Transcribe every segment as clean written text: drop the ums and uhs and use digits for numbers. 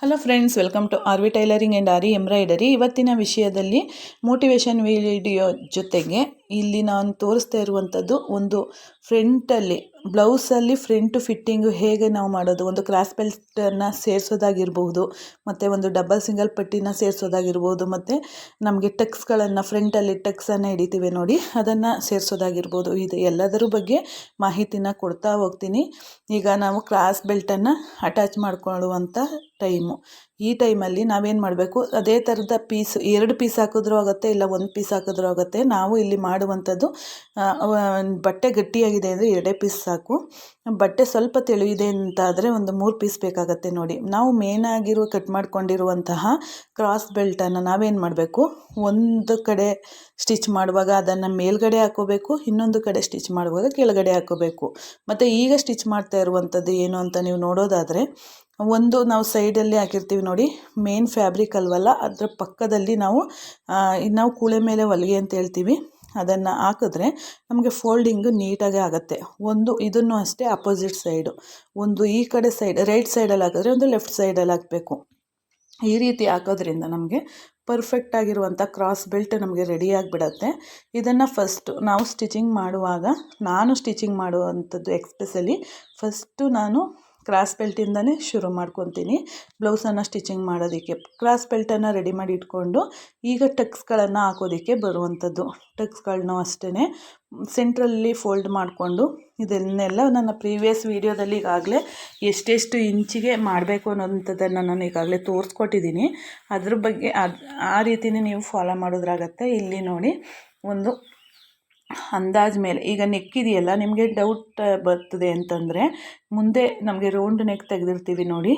Hello friends, welcome to R V tailoring and aari embroidery. ಇವತ್ತಿನ ವಿಷಯದಲ್ಲಿ motivation video ಜೊತೆಗೆ ಇಲ್ಲಿ ನಾನು ತೋರಿಸ್ತಾ ಇರುವಂಥದ್ದು ಒಂದು ಫ್ರಂಟಲ್ಲಿ ಬ್ಲೌಸಲ್ಲಿ ಫ್ರಂಟು ಫಿಟ್ಟಿಂಗು ಹೇಗೆ ನಾವು ಮಾಡೋದು, ಒಂದು ಕ್ರಾಸ್ ಬೆಲ್ಟನ್ನು ಸೇರಿಸೋದಾಗಿರ್ಬೋದು, ಮತ್ತು ಒಂದು ಡಬಲ್ ಸಿಂಗಲ್ ಪಟ್ಟಿನ ಸೇರಿಸೋದಾಗಿರ್ಬೋದು, ಮತ್ತು ನಮಗೆ ಟಕ್ಸ್ಗಳನ್ನು ಫ್ರಂಟಲ್ಲಿ ಟಕ್ಸನ್ನು ಹಿಡಿತೀವಿ ನೋಡಿ, ಅದನ್ನು ಸೇರಿಸೋದಾಗಿರ್ಬೋದು. ಇದು ಎಲ್ಲದರ ಬಗ್ಗೆ ಮಾಹಿತಿನ ಕೊಡ್ತಾ ಹೋಗ್ತೀನಿ. ಈಗ ನಾವು ಕ್ರಾಸ್ ಬೆಲ್ಟನ್ನು ಅಟ್ಯಾಚ್ ಮಾಡ್ಕೊಳ್ಳುವಂಥ ಟೈಮು. ಈ ಟೈಮಲ್ಲಿ ನಾವೇನು ಮಾಡಬೇಕು, ಅದೇ ಥರದ ಪೀಸ್ 2 ಪೀಸ್ ಹಾಕಿದ್ರೂ ಆಗುತ್ತೆ, ಇಲ್ಲ 1 ಪೀಸ್ ಹಾಕಿದ್ರೂ ಆಗುತ್ತೆ. ನಾವು ಇಲ್ಲಿ ಮಾಡುವಂಥದ್ದು ಬಟ್ಟೆ ಗಟ್ಟಿಯಾಗಿದೆ ಅಂದರೆ 2 ಪೀಸ್ ಸಾಕು. ಬಟ್ಟೆ ಸ್ವಲ್ಪ ತೆಳುವಿದೆ ಅಂತಾದರೆ ಒಂದು 3 ಪೀಸ್ ಬೇಕಾಗತ್ತೆ ನೋಡಿ. ನಾವು ಮೇನಾಗಿರೋ ಕಟ್ ಮಾಡ್ಕೊಂಡಿರುವಂತಹ ಕ್ರಾಸ್ ಬೆಲ್ಟನ್ನು ನಾವೇನು ಮಾಡಬೇಕು, ಒಂದು ಕಡೆ ಸ್ಟಿಚ್ ಮಾಡುವಾಗ ಅದನ್ನು ಮೇಲ್ಗಡೆ ಹಾಕೋಬೇಕು, ಇನ್ನೊಂದು ಕಡೆ ಸ್ಟಿಚ್ ಮಾಡುವಾಗ ಕೆಳಗಡೆ ಹಾಕೋಬೇಕು. ಮತ್ತು ಈಗ ಸ್ಟಿಚ್ ಮಾಡ್ತಾ ಇರುವಂಥದ್ದು ಏನು ಅಂತ ನೀವು ನೋಡೋದಾದರೆ, ಒಂದು ನಾವು ಸೈಡಲ್ಲಿ ಹಾಕಿರ್ತೀವಿ ನೋಡಿ, ಮೇನ್ ಫ್ಯಾಬ್ರಿಕ್ ಅಲ್ವಲ್ಲ, ಅದರ ಪಕ್ಕದಲ್ಲಿ ನಾವು ಕೂಳೆ ಮೇಲೆ ಹೊಲಿಗೆ ಅಂತ ಹೇಳ್ತೀವಿ, ಅದನ್ನು ಹಾಕಿದ್ರೆ ನಮಗೆ ಫೋಲ್ಡಿಂಗು ನೀಟಾಗಿ ಆಗುತ್ತೆ. ಒಂದು ಇದನ್ನು ಅಷ್ಟೇ ಅಪೋಸಿಟ್ ಸೈಡು, ಒಂದು ಈ ಕಡೆ ಸೈಡ್ ರೈಟ್ ಸೈಡಲ್ಲಿ ಹಾಕಿದ್ರೆ ಒಂದು ಲೆಫ್ಟ್ ಸೈಡಲ್ಲಿ ಹಾಕಬೇಕು. ಈ ರೀತಿ ಹಾಕೋದ್ರಿಂದ ನಮಗೆ ಪರ್ಫೆಕ್ಟ್ ಆಗಿರುವಂಥ ಕ್ರಾಸ್ ಬೆಲ್ಟ್ ನಮಗೆ ರೆಡಿಯಾಗಿಬಿಡತ್ತೆ. ಇದನ್ನು ಫಸ್ಟು ನಾವು ಸ್ಟಿಚಿಂಗ್ ಮಾಡುವಾಗ, ನಾನು ಸ್ಟಿಚಿಂಗ್ ಮಾಡುವಂಥದ್ದು ಎಕ್ಸ್ಪೆಷಲಿ ಫಸ್ಟು ನಾನು ಕ್ರಾಸ್ ಬೆಲ್ಟಿಂದನೇ ಶುರು ಮಾಡ್ಕೊತೀನಿ ಬ್ಲೌಸನ್ನು ಸ್ಟಿಚಿಂಗ್ ಮಾಡೋದಕ್ಕೆ. ಕ್ರಾಸ್ ಬೆಲ್ಟನ್ನು ರೆಡಿ ಮಾಡಿ ಇಟ್ಕೊಂಡು ಈಗ ಟಕ್ಸ್ಗಳನ್ನು ಹಾಕೋದಕ್ಕೆ ಬರುವಂಥದ್ದು. ಟಕ್ಸ್ಗಳನ್ನೂ ಅಷ್ಟೇ ಸೆಂಟ್ರಲ್ಲಿ ಫೋಲ್ಡ್ ಮಾಡಿಕೊಂಡು, ಇದನ್ನೆಲ್ಲ ನನ್ನ ಪ್ರೀವಿಯಸ್ ವೀಡಿಯೋದಲ್ಲಿ ಈಗಾಗಲೇ ಎಷ್ಟೆಷ್ಟು ಇಂಚಿಗೆ ಮಾಡಬೇಕು ಅನ್ನೋಂಥದ್ದನ್ನು ನಾನು ಈಗಾಗಲೇ ತೋರಿಸ್ಕೊಟ್ಟಿದ್ದೀನಿ. ಅದ್ರ ಬಗ್ಗೆ ಆ ರೀತಿಯೇ ನೀವು ಫಾಲೋ ಮಾಡೋದ್ರಾಗತ್ತೆ. ಇಲ್ಲಿ ನೋಡಿ, ಒಂದು ಅಂದಾಜು ಮೇಲೆ ಈಗ ನೆಕ್ ಇದೆಯಲ್ಲ, ನಿಮಗೆ ಡೌಟ್ ಬರ್ತದೆ ಅಂತಂದರೆ, ಮುಂದೆ ನಮಗೆ ರೌಂಡ್ ನೆಕ್ ತೆಗೆದಿರ್ತೀವಿ ನೋಡಿ,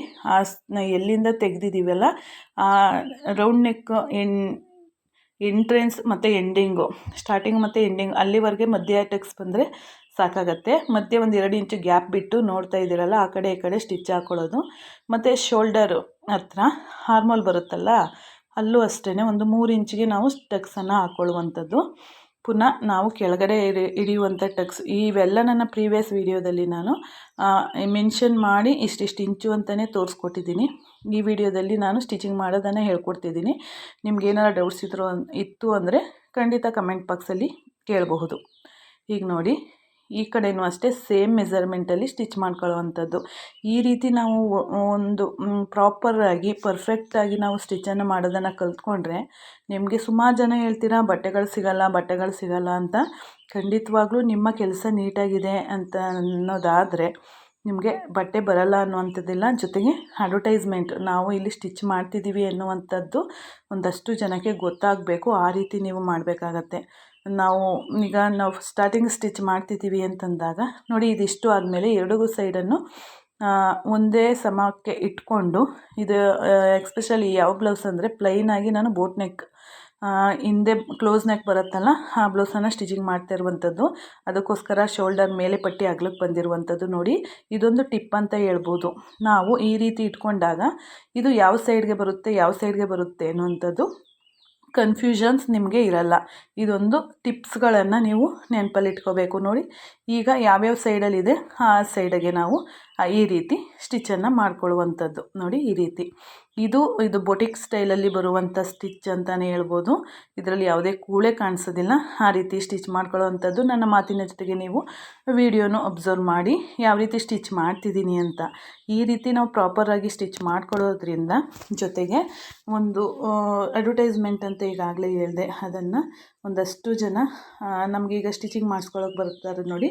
ಎಲ್ಲಿಂದ ತೆಗೆದಿದ್ದೀವಲ್ಲ ಆ ರೌಂಡ್ ನೆಕ್ ಎಂಟ್ರೆನ್ಸ್ ಮತ್ತು ಎಂಡಿಂಗು, ಸ್ಟಾರ್ಟಿಂಗ್ ಮತ್ತು ಎಂಡಿಂಗ್ ಅಲ್ಲಿವರೆಗೆ ಮಧ್ಯ ಟಕ್ಸ್ ಬಂದರೆ ಸಾಕಾಗತ್ತೆ. ಮಧ್ಯೆ ಒಂದು 2 ಇಂಚು ಗ್ಯಾಪ್ ಬಿಟ್ಟು ನೋಡ್ತಾ ಇದ್ದೀರಲ್ಲ, ಆ ಕಡೆ ಈ ಕಡೆ ಸ್ಟಿಚ್ ಹಾಕ್ಕೊಳ್ಳೋದು. ಮತ್ತು ಶೋಲ್ಡರು ಹತ್ರ ಹಾರ್ಮೋಲ್ ಬರುತ್ತಲ್ಲ, ಅಲ್ಲೂ ಅಷ್ಟೇ ಒಂದು 3 ಇಂಚಿಗೆ ನಾವು ಟಕ್ಸನ್ನು ಹಾಕ್ಕೊಳ್ಳುವಂಥದ್ದು. ಪುನಃ ನಾವು ಕೆಳಗಡೆ ಹಿಡಿಯುವಂಥ ಟಕ್ಸ್ ಇವೆಲ್ಲ ನನ್ನ ಪ್ರೀವಿಯಸ್ ವೀಡಿಯೋದಲ್ಲಿ ನಾನು ಮೆನ್ಷನ್ ಮಾಡಿ ಇಷ್ಟಿಷ್ಟು ಇಂಚು ಅಂತಲೇ ತೋರಿಸ್ಕೊಟ್ಟಿದ್ದೀನಿ. ಈ ವಿಡಿಯೋದಲ್ಲಿ ನಾನು ಸ್ಟಿಚಿಂಗ್ ಮಾಡೋದನ್ನು ಹೇಳ್ಕೊಡ್ತಿದ್ದೀನಿ. ನಿಮ್ಗೇನಾರು ಡೌಟ್ಸ್ ಇತ್ತು ಅಂದರೆ ಖಂಡಿತ ಕಮೆಂಟ್ ಬಾಕ್ಸಲ್ಲಿ ಕೇಳಬಹುದು. ಈಗ ನೋಡಿ, ಈ ಕಡೆಯೂ ಅಷ್ಟೇ ಸೇಮ್ ಮೆಸರ್ಮೆಂಟಲ್ಲಿ ಸ್ಟಿಚ್ ಮಾಡ್ಕೊಳ್ಳುವಂಥದ್ದು. ಈ ರೀತಿ ನಾವು ಒಂದು ಪ್ರಾಪರಾಗಿ ಪರ್ಫೆಕ್ಟಾಗಿ ನಾವು ಸ್ಟಿಚ್ಚನ್ನು ಮಾಡೋದನ್ನು ಕಲ್ತ್ಕೊಂಡ್ರೆ, ನಿಮಗೆ ಸುಮಾರು ಜನ ಹೇಳ್ತೀರಾ ಬಟ್ಟೆಗಳು ಸಿಗಲ್ಲ ಅಂತ. ಖಂಡಿತವಾಗ್ಲೂ ನಿಮ್ಮ ಕೆಲಸ ನೀಟಾಗಿದೆ ಅಂತ ಅನ್ನೋದಾದರೆ ನಿಮಗೆ ಬಟ್ಟೆ ಬರಲ್ಲ ಅನ್ನುವಂಥದ್ದಿಲ್ಲ. ಜೊತೆಗೆ ಅಡ್ವರ್ಟೈಸ್ಮೆಂಟ್ ನಾವು ಇಲ್ಲಿ ಸ್ಟಿಚ್ ಮಾಡ್ತಿದ್ದೀವಿ ಅನ್ನುವಂಥದ್ದು ಒಂದಷ್ಟು ಜನಕ್ಕೆ ಗೊತ್ತಾಗಬೇಕು. ಆ ರೀತಿ ನೀವು ಮಾಡಬೇಕಾಗತ್ತೆ. ನಾವು ಸ್ಟಾರ್ಟಿಂಗ್ ಸ್ಟಿಚ್ ಮಾಡ್ತಿದ್ದೀವಿ ಅಂತಂದಾಗ ನೋಡಿ, ಇದಿಷ್ಟು ಆದಮೇಲೆ 2 ಸೈಡನ್ನು ಒಂದೇ ಸಮಕ್ಕೆ ಇಟ್ಕೊಂಡು, ಇದು ಎಕ್ಸ್ಪೆಷಲಿ ಯಾವ ಬ್ಲೌಸ್ ಅಂದರೆ ಪ್ಲೈನಾಗಿ ನಾನು ಬೋಟ್ ನೆಕ್ ಹಿಂದೆ ಕ್ಲೋಸ್ ನೆಕ್ ಬರುತ್ತಲ್ಲ, ಆ ಬ್ಲೌಸನ್ನು ಸ್ಟಿಚಿಂಗ್ ಮಾಡ್ತಾ ಇರುವಂಥದ್ದು. ಅದಕ್ಕೋಸ್ಕರ ಶೋಲ್ಡರ್ ಮೇಲೆ ಪಟ್ಟಿ ಅಗಲಕ್ಕೆ ಬಂದಿರುವಂಥದ್ದು ನೋಡಿ. ಇದೊಂದು ಟಿಪ್ ಅಂತ ಹೇಳ್ಬೋದು. ನಾವು ಈ ರೀತಿ ಇಟ್ಕೊಂಡಾಗ ಇದು ಯಾವ ಸೈಡ್ಗೆ ಬರುತ್ತೆ ಅನ್ನುವಂಥದ್ದು ಕನ್ಫ್ಯೂಷನ್ಸ್ ನಿಮಗೆ ಇರಲ್ಲ. ಇದೊಂದು ಟಿಪ್ಸ್ಗಳನ್ನು ನೀವು ನೆನಪಲ್ಲಿ ಇಟ್ಕೋಬೇಕು ನೋಡಿ. ಈಗ ಯಾವ್ಯಾವ ಸೈಡಲ್ಲಿದೆ ಆ ಸೈಡಿಗೆ ನಾವು ಈ ರೀತಿ ಸ್ಟಿಚ್ಚನ್ನು ಮಾಡ್ಕೊಳ್ಳುವಂಥದ್ದು ನೋಡಿ. ಈ ರೀತಿ ಇದು ಬೊಟಿಕ್ ಸ್ಟೈಲಲ್ಲಿ ಬರುವಂಥ ಸ್ಟಿಚ್ ಅಂತಲೇ ಹೇಳ್ಬೋದು. ಇದರಲ್ಲಿ ಯಾವುದೇ ಕೂಳೆ ಕಾಣಿಸೋದಿಲ್ಲ. ಆ ರೀತಿ ಸ್ಟಿಚ್ ಮಾಡ್ಕೊಳ್ಳೋವಂಥದ್ದು. ನನ್ನ ಮಾತಿನ ಜೊತೆಗೆ ನೀವು ವಿಡಿಯೋನು ಅಬ್ಸರ್ವ್ ಮಾಡಿ ಯಾವ ರೀತಿ ಸ್ಟಿಚ್ ಮಾಡ್ತಿದ್ದೀನಿ ಅಂತ. ಈ ರೀತಿ ನಾವು ಪ್ರಾಪರಾಗಿ ಸ್ಟಿಚ್ ಮಾಡ್ಕೊಳ್ಳೋದ್ರಿಂದ, ಜೊತೆಗೆ ಒಂದು ಅಡ್ವರ್ಟೈಸ್ಮೆಂಟ್ ಅಂತ ಈಗಾಗಲೇ ಹೇಳಿದೆ, ಅದನ್ನು ಒಂದಷ್ಟು ಜನ ನಮಗೀಗ ಸ್ಟಿಚಿಂಗ್ ಮಾಡಿಸ್ಕೊಳ್ಳೋಕೆ ಬರ್ತಾರೆ ನೋಡಿ,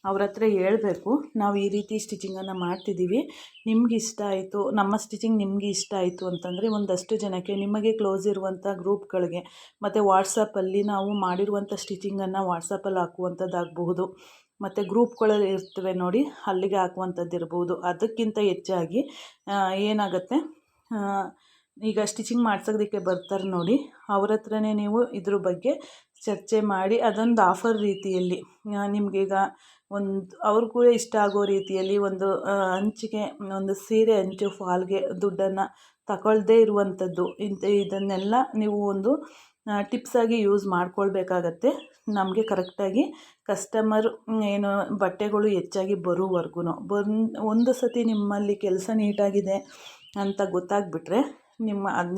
ಅವ್ರ ಹತ್ರ ಹೇಳ್ಬೇಕು, ನಾವು ಈ ರೀತಿ ಸ್ಟಿಚಿಂಗನ್ನು ಮಾಡ್ತಿದ್ದೀವಿ, ನಿಮ್ಗೆ ಇಷ್ಟ ಆಯಿತು, ನಮ್ಮ ಸ್ಟಿಚಿಂಗ್ ನಿಮಗೆ ಇಷ್ಟ ಆಯಿತು ಅಂತಂದರೆ ಒಂದಷ್ಟು ಜನಕ್ಕೆ, ನಿಮಗೆ ಕ್ಲೋಸ್ ಇರುವಂಥ ಗ್ರೂಪ್ಗಳಿಗೆ ಮತ್ತು ವಾಟ್ಸಪ್ಪಲ್ಲಿ ನಾವು ಮಾಡಿರುವಂಥ ಸ್ಟಿಚಿಂಗನ್ನು ವಾಟ್ಸಪ್ಪಲ್ಲಿ ಹಾಕುವಂಥದ್ದಾಗಬಹುದು, ಮತ್ತು ಗ್ರೂಪ್ಗಳಲ್ಲಿ ಇರ್ತವೆ ನೋಡಿ, ಅಲ್ಲಿಗೆ ಹಾಕುವಂಥದ್ದು ಇರ್ಬೋದು. ಅದಕ್ಕಿಂತ ಹೆಚ್ಚಾಗಿ ಏನಾಗುತ್ತೆ, ಈಗ ಸ್ಟಿಚಿಂಗ್ ಮಾಡ್ಸೋದಕ್ಕೆ ಬರ್ತಾರೆ ನೋಡಿ, ಅವ್ರ ಹತ್ರನೇ ನೀವು ಇದ್ರ ಬಗ್ಗೆ ಚರ್ಚೆ ಮಾಡಿ ಅದೊಂದು ಆಫರ್ ರೀತಿಯಲ್ಲಿ ನಿಮಗೀಗ ಅವ್ರಿಗೂ ಇಷ್ಟ ಆಗೋ ರೀತಿಯಲ್ಲಿ ಒಂದು ಅಂಚಿಗೆ ಒಂದು ಸೀರೆ ಅಂಚು ಫಾಲ್ಗೆ ದುಡ್ಡನ್ನು ತಗೊಳ್ಳದೇ ಇರುವಂಥದ್ದು, ಇದನ್ನೆಲ್ಲ ನೀವು ಒಂದು ಟಿಪ್ಸಾಗಿ ಯೂಸ್ ಮಾಡ್ಕೊಳ್ಬೇಕಾಗತ್ತೆ. ನಮಗೆ ಕರೆಕ್ಟಾಗಿ ಕಸ್ಟಮರ್ ಏನು ಬಟ್ಟೆಗಳು ಹೆಚ್ಚಾಗಿ ಬರೋವರೆಗೂ ಒಂದು ಸತಿ ನಿಮ್ಮಲ್ಲಿ ಕೆಲಸ ನೀಟಾಗಿದೆ, ಅಂತ ಗೊತ್ತಾಗ್ಬಿಟ್ರೆ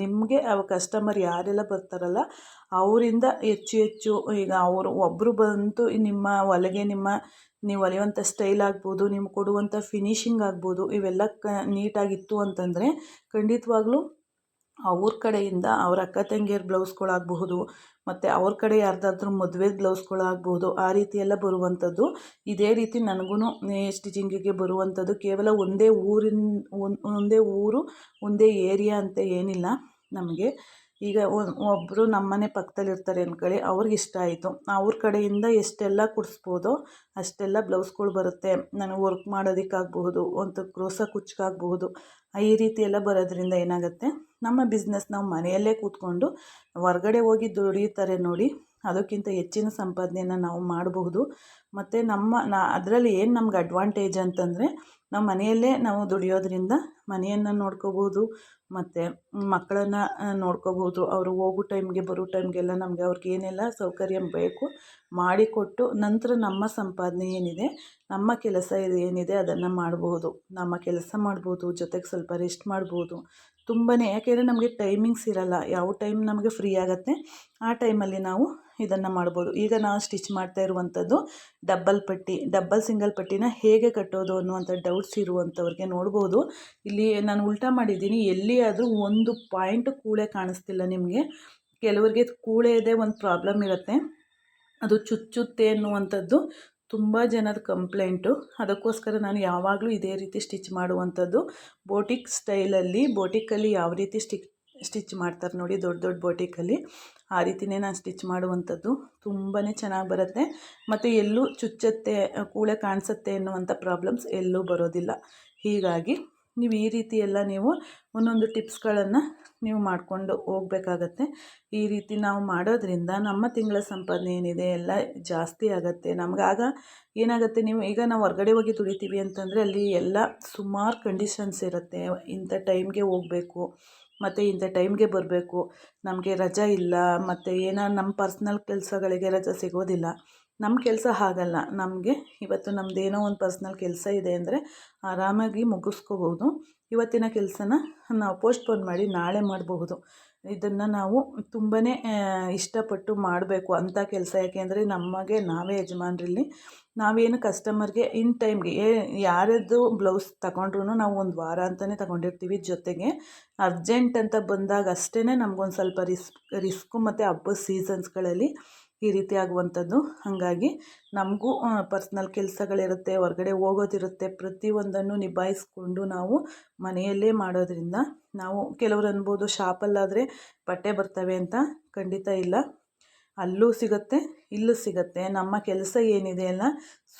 ನಿಮಗೆ ಕಸ್ಟಮರ್ ಯಾರೆಲ್ಲ ಬರ್ತಾರಲ್ಲ ಅವರಿಂದ ಹೆಚ್ಚು ಹೆಚ್ಚು, ಈಗ ಅವರು ಒಬ್ಬರು ಬಂತು ನಿಮ್ಮ ಹೊಲಿಗೆ ನೀವು ಹೊಲಿಯುವಂಥ ಸ್ಟೈಲ್ ಆಗ್ಬೋದು, ನೀವು ಕೊಡುವಂಥ ಫಿನಿಶಿಂಗ್ ಆಗ್ಬೋದು, ಇವೆಲ್ಲ ನೀಟಾಗಿತ್ತು ಅಂತಂದರೆ ಖಂಡಿತವಾಗ್ಲೂ ಅವ್ರ ಕಡೆಯಿಂದ ಅವ್ರ ಅಕ್ಕ ತಂಗಿಯರ ಬ್ಲೌಸ್ಗಳಾಗಬಹುದು, ಮತ್ತು ಅವ್ರ ಕಡೆ ಯಾರ್ದಾದ್ರೂ ಮದುವೆ ಬ್ಲೌಸ್ಗಳಾಗ್ಬೋದು, ಆ ರೀತಿ ಎಲ್ಲ ಬರುವಂಥದ್ದು. ಇದೇ ರೀತಿ ನನಗೂ ಸ್ಟಿಚಿಂಗಿಗೆ ಬರುವಂಥದ್ದು ಕೇವಲ ಒಂದೇ ಊರು ಒಂದೇ ಏರಿಯಾ ಅಂತ ಏನಿಲ್ಲ ನಮಗೆ. ಈಗ ಒಬ್ಬರು ನಮ್ಮನೆ ಪಕ್ಕದಲ್ಲಿರ್ತಾರೆ ಅಂದ್ಕೊಳ್ಳಿ, ಅವ್ರಿಗೆ ಇಷ್ಟ ಆಯಿತು, ಅವ್ರ ಕಡೆಯಿಂದ ಎಷ್ಟೆಲ್ಲ ಕೊಡಿಸ್ಬೋದೋ ಅಷ್ಟೆಲ್ಲ ಬ್ಲೌಸ್ಗಳು ಬರುತ್ತೆ. ನನಗೆ ವರ್ಕ್ ಮಾಡೋದಕ್ಕಾಗಬಹುದು, ಒಂದು ಕ್ರೋಸ ಕುಚ್ಚಕ್ಕಾಗಬಹುದು, ಈ ರೀತಿ ಎಲ್ಲ ಬರೋದ್ರಿಂದ ಏನಾಗುತ್ತೆ, ನಮ್ಮ ಬಿಸ್ನೆಸ್ ನಾವು ಮನೆಯಲ್ಲೇ ಕೂತ್ಕೊಂಡು ಹೊರ್ಗಡೆ ಹೋಗಿ ದುಡಿಯುತ್ತಾರೆ ನೋಡಿ, ಅದಕ್ಕಿಂತ ಹೆಚ್ಚಿನ ಸಂಪಾದನೆಯನ್ನು ನಾವು ಮಾಡಬಹುದು. ಮತ್ತು ಅದರಲ್ಲಿ ಏನು ನಮ್ಗೆ ಅಡ್ವಾಂಟೇಜ್ ಅಂತಂದರೆ, ನಾವು ಮನೆಯಲ್ಲೇ ನಾವು ದುಡಿಯೋದ್ರಿಂದ ಮನೆಯನ್ನು ನೋಡ್ಕೋಬೋದು, ಮತ್ತು ಮಕ್ಕಳನ್ನು ನೋಡ್ಕೋಬೋದು. ಅವರು ಹೋಗೋ ಟೈಮ್ಗೆ ಬರೋ ಟೈಮ್ಗೆಲ್ಲ ನಮಗೆ ಅವ್ರಿಗೆ ಏನೆಲ್ಲ ಸೌಕರ್ಯ ಬೇಕು ಮಾಡಿಕೊಟ್ಟು, ನಂತರ ನಮ್ಮ ಸಂಪಾದನೆ ಏನಿದೆ, ನಮ್ಮ ಕೆಲಸ ಏನಿದೆ ಅದನ್ನು ಮಾಡ್ಬೋದು. ನಮ್ಮ ಕೆಲಸ ಮಾಡ್ಬೋದು, ಜೊತೆಗೆ ಸ್ವಲ್ಪ ರೆಸ್ಟ್ ಮಾಡ್ಬೋದು. ಯಾಕೆಂದರೆ ನಮಗೆ ಟೈಮಿಂಗ್ಸ್ ಇರಲ್ಲ, ಯಾವ ಟೈಮ್ ನಮಗೆ ಫ್ರೀ ಆಗುತ್ತೆ ಆ ಟೈಮಲ್ಲಿ ನಾವು ಇದನ್ನು ಮಾಡ್ಬೋದು. ಈಗ ನಾವು ಸ್ಟಿಚ್ ಮಾಡ್ತಾ ಇರುವಂಥದ್ದು ಡಬ್ಬಲ್ ಸಿಂಗಲ್ ಪಟ್ಟಿನ ಹೇಗೆ ಕಟ್ಟೋದು ಅನ್ನುವಂಥ ಡೌಟ್ಸ್ ಇರುವಂಥವ್ರಿಗೆ ನೋಡ್ಬೋದು. ಇಲ್ಲಿ ನಾನು ಉಲ್ಟಾ ಮಾಡಿದ್ದೀನಿ, ಎಲ್ಲಿಯಾದರೂ ಒಂದು ಪಾಯಿಂಟ್ ಕೂಳೆ ಕಾಣಿಸ್ತಿಲ್ಲ ನಿಮಗೆ. ಕೆಲವರಿಗೆ ಕೂಳೆದೇ ಒಂದು ಪ್ರಾಬ್ಲಮ್ ಇರುತ್ತೆ, ಅದು ಚುಚ್ಚುತ್ತೆ ಅನ್ನುವಂಥದ್ದು ತುಂಬ ಜನದ ಕಂಪ್ಲೇಂಟು. ಅದಕ್ಕೋಸ್ಕರ ನಾನು ಯಾವಾಗಲೂ ಇದೇ ರೀತಿ ಸ್ಟಿಚ್ ಮಾಡುವಂಥದ್ದು. ಬೋಟಿಕ್ಕಲ್ಲಿ ಯಾವ ರೀತಿ ಸ್ಟಿಚ್ ಮಾಡ್ತಾರೆ ನೋಡಿ, ದೊಡ್ಡ ದೊಡ್ಡ ಬೋಟಿಕ್ಕಲ್ಲಿ ಆ ರೀತಿಯೇ ನಾನು ಸ್ಟಿಚ್ ಮಾಡುವಂಥದ್ದು. ತುಂಬಾ ಚೆನ್ನಾಗಿ ಬರುತ್ತೆ, ಮತ್ತು ಎಲ್ಲೂ ಚುಚ್ಚುತ್ತೆ, ಕೂಳೆ ಕಾಣಿಸುತ್ತೆ ಅನ್ನುವಂಥ ಪ್ರಾಬ್ಲಮ್ಸ್ ಎಲ್ಲೂ ಬರೋದಿಲ್ಲ. ಹೀಗಾಗಿ ನೀವು ಈ ರೀತಿ ಎಲ್ಲ ನೀವು ಒಂದೊಂದು ಟಿಪ್ಸ್ಗಳನ್ನು ನೀವು ಮಾಡಿಕೊಂಡು ಹೋಗಬೇಕಾಗತ್ತೆ. ಈ ರೀತಿ ನಾವು ಮಾಡೋದ್ರಿಂದ ನಮ್ಮ ತಿಂಗಳ ಸಂಪಾದನೆ ಏನಿದೆ ಎಲ್ಲ ಜಾಸ್ತಿ ಆಗುತ್ತೆ. ನಮಗಾಗ ಏನಾಗುತ್ತೆ, ಈಗ ನಾವು ಹೊರ್ಗಡೆ ಹೋಗಿ ದುಡಿತೀವಿ ಅಂತಂದರೆ ಅಲ್ಲಿ ಎಲ್ಲ ಸುಮಾರು ಕಂಡೀಷನ್ಸ್ ಇರುತ್ತೆ. ಇಂಥ ಟೈಮ್ಗೆ ಹೋಗಬೇಕು, ಮತ್ತು ಇಂಥ ಟೈಮ್ಗೆ ಬರಬೇಕು, ನಮಗೆ ರಜಾ ಇಲ್ಲ, ಮತ್ತು ನಮ್ಮ ಪರ್ಸ್ನಲ್ ಕೆಲಸಗಳಿಗೆ ರಜಾ ಸಿಗೋದಿಲ್ಲ. ನಮ್ಮ ಕೆಲಸ ಹಾಗಲ್ಲ, ನಮಗೆ ಇವತ್ತು ನಮ್ಮದೇನೋ ಒಂದು ಪರ್ಸ್ನಲ್ ಕೆಲಸ ಇದೆ ಅಂದರೆ ಆರಾಮಾಗಿ ಮುಗಿಸ್ಕೋಬೋದು. ಇವತ್ತಿನ ಕೆಲಸನ ನಾವು ಪೋಸ್ಟ್ಪೋನ್ ಮಾಡಿ ನಾಳೆ ಮಾಡಬಹುದು. ಇದನ್ನು ನಾವು ತುಂಬಾ ಇಷ್ಟಪಟ್ಟು ಮಾಡಬೇಕು ಅಂಥ ಕೆಲಸ. ಯಾಕೆಂದರೆ ನಮಗೆ ನಾವೇ ಯಜಮಾನ್ರಲ್ಲಿ. ನಾವೇನು ಕಸ್ಟಮರ್ಗೆ ಇನ್ ಟೈಮ್ಗೆ ಯಾರದ್ದು ಬ್ಲೌಸ್ ತಗೊಂಡ್ರೂ ನಾವು ಒಂದು ವಾರ ಅಂತಲೇ ತಗೊಂಡಿರ್ತೀವಿ. ಜೊತೆಗೆ ಅರ್ಜೆಂಟ್ ಅಂತ ಬಂದಾಗ ಅಷ್ಟೇ ನಮಗೊಂದು ಸ್ವಲ್ಪ ರಿಸ್ಕು, ಮತ್ತು ಹಬ್ಬದ ಸೀಸನ್ಸ್ಗಳಲ್ಲಿ ಈ ರೀತಿ ಆಗುವಂಥದ್ದು. ಹಾಗಾಗಿ ನಮಗೂ ಪರ್ಸ್ನಲ್ ಕೆಲಸಗಳಿರುತ್ತೆ, ಹೊರಗಡೆ ಹೋಗೋದಿರುತ್ತೆ. ಪ್ರತಿಯೊಂದನ್ನು ನಿಭಾಯಿಸ್ಕೊಂಡು ನಾವು ಮನೆಯಲ್ಲೇ ಮಾಡೋದ್ರಿಂದ ನಾವು ಕೆಲವರು ಅನ್ಬೋದು ಶಾಪಲ್ಲಾದರೆ ಬಟ್ಟೆ ಬರ್ತವೆ ಅಂತ. ಖಂಡಿತ ಇಲ್ಲ, ಅಲ್ಲೂ ಸಿಗುತ್ತೆ, ಇಲ್ಲೂ ಸಿಗುತ್ತೆ. ನಮ್ಮ ಕೆಲಸ ಏನಿದೆ ಅಲ್ಲ,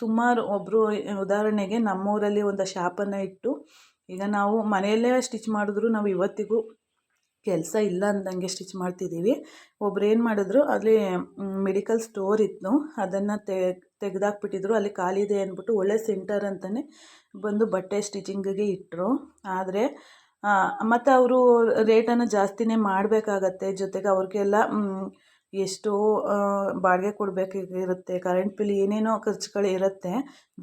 ಸುಮಾರು ಒಬ್ಬರು ಉದಾಹರಣೆಗೆ ನಮ್ಮೂರಲ್ಲಿ ಒಂದು ಶಾಪನ್ನು ಇಟ್ಟು, ಈಗ ನಾವು ಮನೆಯಲ್ಲೇ ಸ್ಟಿಚ್ ಮಾಡಿದ್ರು ನಾವು ಇವತ್ತಿಗೂ ಕೆಲಸ ಇಲ್ಲ ಅಂದಂಗೆ ಸ್ಟಿಚ್ ಮಾಡ್ತಿದ್ದೀವಿ. ಒಬ್ರು ಏನು ಮಾಡಿದ್ರು, ಅಲ್ಲಿ ಮೆಡಿಕಲ್ ಸ್ಟೋರ್ ಇತ್ತು, ಅದನ್ನು ತೆಗೆದಾಕ್ಬಿಟ್ಟಿದ್ರು. ಅಲ್ಲಿ ಖಾಲಿ ಇದೆ ಅಂದ್ಬಿಟ್ಟು ಒಳ್ಳೆ ಸೆಂಟರ್ ಅಂತಲೇ ಬಂದು ಬಟ್ಟೆ ಸ್ಟಿಚಿಂಗಿಗೆ ಇಟ್ಟರು. ಆದರೆ ಮತ್ತು ಅವರು ರೇಟನ್ನು ಜಾಸ್ತಿನೇ ಮಾಡಬೇಕಾಗತ್ತೆ. ಜೊತೆಗೆ ಅವ್ರಿಗೆಲ್ಲ ಎಷ್ಟೋ ಬಾಡಿಗೆ ಕೊಡಬೇಕಾಗಿರುತ್ತೆ, ಕರೆಂಟ್ ಬಿಲ್, ಏನೇನೋ ಖರ್ಚುಗಳು ಇರುತ್ತೆ.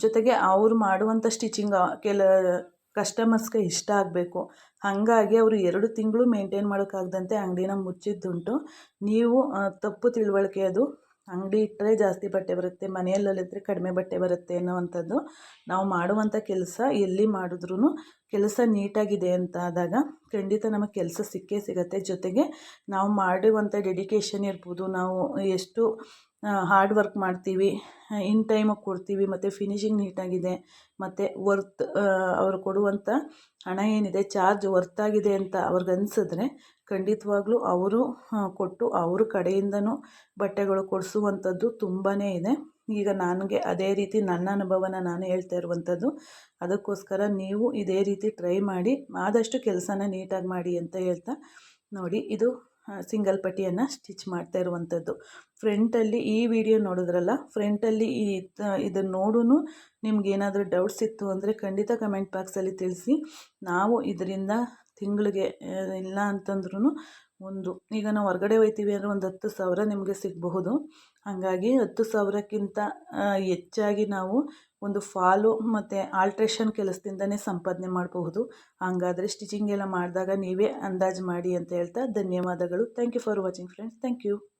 ಜೊತೆಗೆ ಅವ್ರು ಮಾಡುವಂಥ ಸ್ಟಿಚಿಂಗ್ ಕಸ್ಟಮರ್ಸ್ಗೆ ಇಷ್ಟ ಆಗಬೇಕು. ಹಾಗಾಗಿ ಅವರು 2 ತಿಂಗಳು ಮೇಂಟೈನ್ ಮಾಡೋಕ್ಕಾಗದಂತೆ ಅಂಗಡಿನ ಮುಚ್ಚಿದ್ದುಂಟು. ನೀವು ತಪ್ಪು ತಿಳುವಳಿಕೆ ಅದು. ಅಂಗಡಿ ಇಟ್ಟರೆ ಜಾಸ್ತಿ ಬಟ್ಟೆ ಬರುತ್ತೆ, ಮನೆಯಲ್ಲಿದ್ದರೆ ಕಡಿಮೆ ಬಟ್ಟೆ ಬರುತ್ತೆ ಅನ್ನೋವಂಥದ್ದು. ನಾವು ಮಾಡುವಂಥ ಕೆಲಸ ಎಲ್ಲಿ ಮಾಡಿದ್ರೂ ಕೆಲಸ ನೀಟಾಗಿದೆ ಅಂತ ಆದಾಗ ಖಂಡಿತ ನಮಗೆ ಕೆಲಸ ಸಿಕ್ಕೇ ಸಿಗುತ್ತೆ. ಜೊತೆಗೆ ನಾವು ಮಾಡುವಂಥ ಡೆಡಿಕೇಶನ್ ಇರ್ಬೋದು, ನಾವು ಎಷ್ಟು ಹಾರ್ಡ್ ವರ್ಕ್ ಮಾಡ್ತೀವಿ, ಇನ್ ಟೈಮಿಗೆ ಕೊಡ್ತೀವಿ, ಮತ್ತು ಫಿನಿಶಿಂಗ್ ನೀಟಾಗಿದೆ, ಮತ್ತು ಅವರು ಕೊಡುವಂಥ ಹಣ ಏನಿದೆ ಚಾರ್ಜ್ ವರ್ತಾಗಿದೆ ಅಂತ ಅವ್ರಿಗನ್ಸಿದ್ರೆ ಖಂಡಿತವಾಗ್ಲೂ ಅವರು ಕೊಟ್ಟು ಅವ್ರ ಕಡೆಯಿಂದನೂ ಬಟ್ಟೆಗಳು ಕೊಡಿಸುವಂಥದ್ದು ತುಂಬಾ ಇದೆ. ಈಗ ನನಗೆ ಅದೇ ರೀತಿ ನನ್ನ ಅನುಭವನ ನಾನು ಹೇಳ್ತಾ ಇರುವಂಥದ್ದು. ಅದಕ್ಕೋಸ್ಕರ ನೀವು ಇದೇ ರೀತಿ ಟ್ರೈ ಮಾಡಿ, ಆದಷ್ಟು ಕೆಲಸನ ನೀಟಾಗಿ ಮಾಡಿ ಅಂತ ಹೇಳ್ತಾ, ನೋಡಿ ಇದು ಸಿಂಗಲ್ ಪಟ್ಟಿಯನ್ನು ಸ್ಟಿಚ್ ಮಾಡ್ತಾ ಇರುವಂಥದ್ದು. ಫ್ರಂಟಲ್ಲಿ ಈ ವಿಡಿಯೋ ನೋಡಿದ್ರಲ್ಲ, ಫ್ರಂಟಲ್ಲಿ ಇದನ್ನು ನೋಡೂ ನಿಮ್ಗೇನಾದರೂ ಡೌಟ್ಸ್ ಇತ್ತು ಅಂದರೆ ಖಂಡಿತ ಕಮೆಂಟ್ ಬಾಕ್ಸಲ್ಲಿ ತಿಳಿಸಿ. ನಾವು ಇದರಿಂದ ತಿಂಗಳಿಗೆ ಇಲ್ಲ ಅಂತಂದ್ರೂ ಈಗ ನಾವು ಹೊರಗಡೆ ಹೋಗ್ತೀವಿ ಅಂದರೆ ಒಂದು 10,000 ನಿಮಗೆ ಸಿಗಬಹುದು. ಹಾಗಾಗಿ 10,000ಕ್ಕಿಂತ ಹೆಚ್ಚಾಗಿ ನಾವು ಒಂದು ಫಾಲು ಮತ್ತು ಆಲ್ಟ್ರೇಷನ್ ಕೆಲಸದಿಂದನೇ ಸಂಪಾದನೆ ಮಾಡಬಹುದು. ಹಾಗಾದರೆ ಸ್ಟಿಚಿಂಗ್ ಎಲ್ಲ ಮಾಡಿದಾಗ ನೀವೇ ಅಂದಾಜು ಮಾಡಿ ಅಂತ ಹೇಳ್ತಾ ಧನ್ಯವಾದಗಳು. Thank you for watching friends. Thank you.